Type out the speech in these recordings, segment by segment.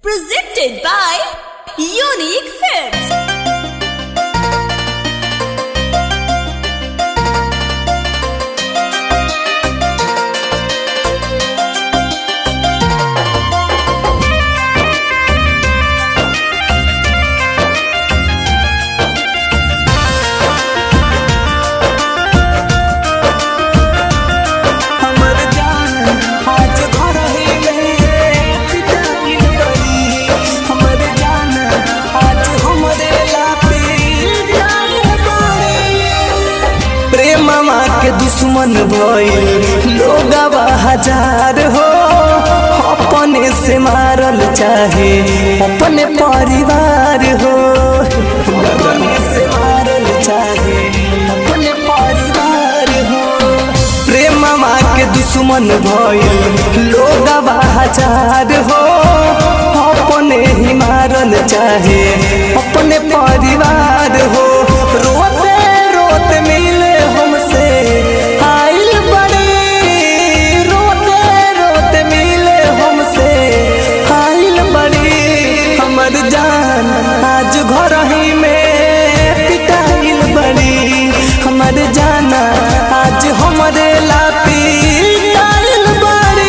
Presented by Unique Films. के दुश्मन भइल लोगवा हजार हो, अपने से मारल चाहे अपने परिवार हो, अपने से मारल चाहे अपने परिवार हो। प्रेम के दुश्मन भइल लोगवा हजार हो, अपने ही मारल चाहे अपने परिवार हो। रोते रोते मिले हमसे आइल बड़ी, रोते रोते मिले हमसे आइल बड़ी। हमर जान आज घर ही में पिटाइल बड़ी, हमर जाना आज हमरे ला पिटाइल बड़ी।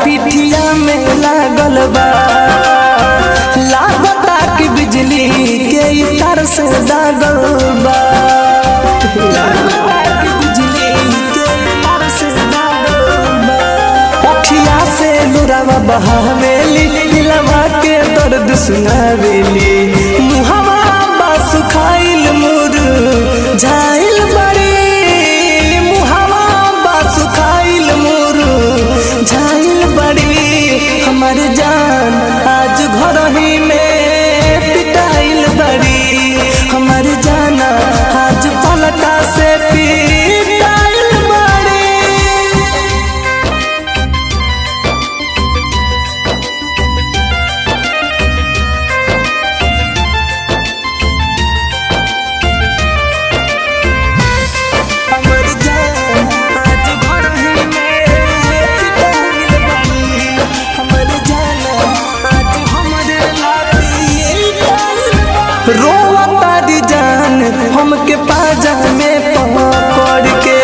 पिठिया में लागल बा, लागता कि बिजली के तार से दागल बा, लागता कि बिजली के तार से दागल बा। अखिया से लुरावा बहावेली, दिलवा के दर्द सुनावेली, मुहवा बा सुखाइल मुर झाइल बड़ी, मुहवा बा सुखाइल मुर झाइल बड़ी। हमर जान आज घर ही में पिटाइल बड़ी, हमर जाना आज पलटा से पिटाइल बड़ी। हमर जान आज घर ही में पिटाइल बड़ी, हमर जाना आज हमरे रोवा तारी जान हमके पाजा में पकड़ के,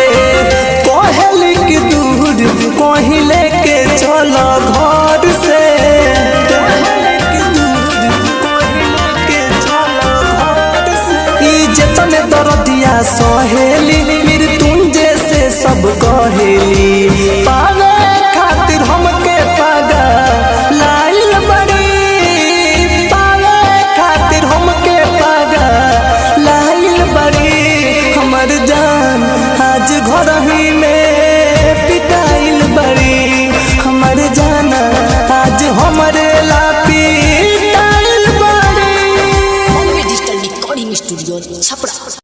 कहली कि दूर कहीं लेके चलो घर से, कहली कि दूर कहीं लेके चलो घर से। ई जतने दर्दिया सहेली मृत्युंजय से सब कहेली, पावे खातिर हमके पागल लाइल बड़ी, पावे खातिर हमके पागल लाइल बड़ी। हमर जान आज घर ही में पिटाइल बड़ी, हमर जाना आज हमरे ला पिटाइल बड़ी। Digital recording studio Chhapra.